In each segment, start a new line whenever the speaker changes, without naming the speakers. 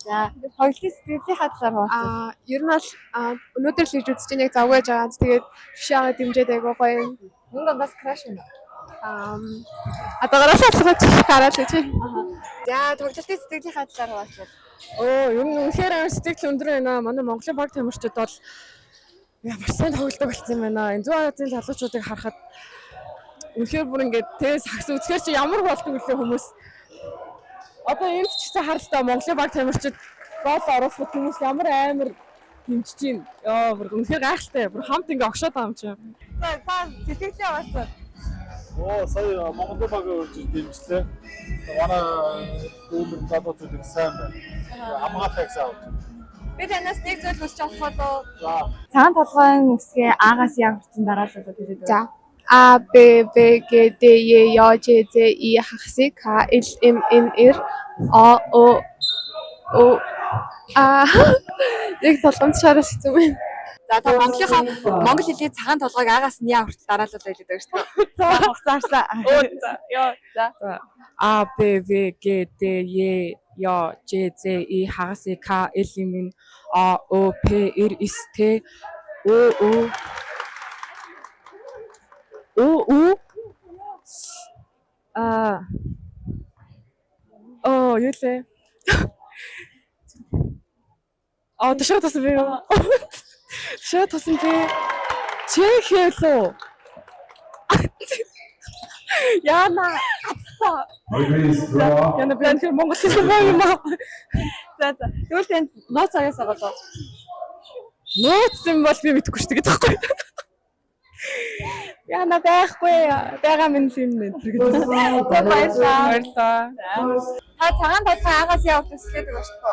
За хоёулын сэтгэлийн талаар хуваалцах.
Ер нь бол өнөөдөр л хийж үзэж яг завгүйж байгаа. Тэгээд шишээ дэмжээд айгуу гоё юм.
Энэ дондаас краш юм.
Адаагаар салгаж хараад гэж.
За тоглолтын сэтгэлийн талаар хуваалцах.
Ер нь үнэхээр сэтгэл өндөр байна. Манай Монголын баг тамирчид бол ямар сайн тоглодог болсон юм байна. Энэ 100 Азийн залуучуудыг харахад үнэхээр бүр ингээд сагс үзэхээр чи ямар болдог вэ хүмүүс. Одоо энд ч гэсэн харалтаа Монголын баг тамирчид гол оруулахад хүмүүс ямар амар хэмжиж байна. Бүр үнэхээр гайхалтай. Бүр хамт ингээд огшоод байгаа юм чи.
За сэтгэлээ хуваалцах.
Сая Монголын баг үржиж дэмжлээ. Манай дүүмэр залуучуудыг сайн байна. Хамгаалалтайг сайн авч.
Би танаас нэг зүйл хүсэж авах уу?
За.
Цагаан толгойн үсгээ аагаас яг хүртэн дараалал хэлээд байна.
За. А Б В Г Д Е Ё Ж З И хагасыг К Л М Н Р О Яг толгомжшоороос хэцүү байна.
За та Монгол хэлний цагаан толгойг аагаас нь яа хүртэл дараалал хэлээд байгаа шүү дээ. За хугацаарсаа. За.
А Б В Г Д Е Ё Ж З И хагасыг К Л М Н О П Р С Т юу лээ? Тэшээ тасан би. Тэшээ тасан би. Чехэлөө. Яна. Яна план хэр Монгол хэл юм аа.
За. Тэгвэл танд ноц аяас байгаа.
Ноц юм бол би мэдэхгүй шүү дээ байхгүй. Яна байхгүй. Бага минь юм нэ.
Баярлалаа. Та цагаан толгой аагаас яа хүртэл хэлээд байгаа шүү дээ.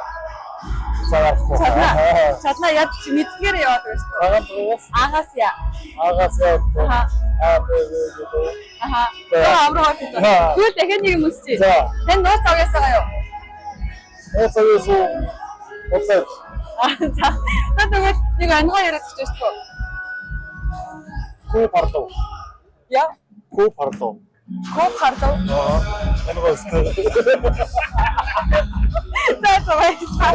Чадна яд чи мэдгээр яваад байгаа шүү дээ. Аагаас яа. Амраа. Тэгвэл дахиад нэг юм үсчээ. Тань ноц аяас байгаа юу?
Ноц аяас уу? Оцоо.
За. Тэгвэл нэг ангаа яриад гэж шүү дээ.
Ко пардов.
Яа?
Ко пардов.
Энэ гоо.
Энэ гоо.
За.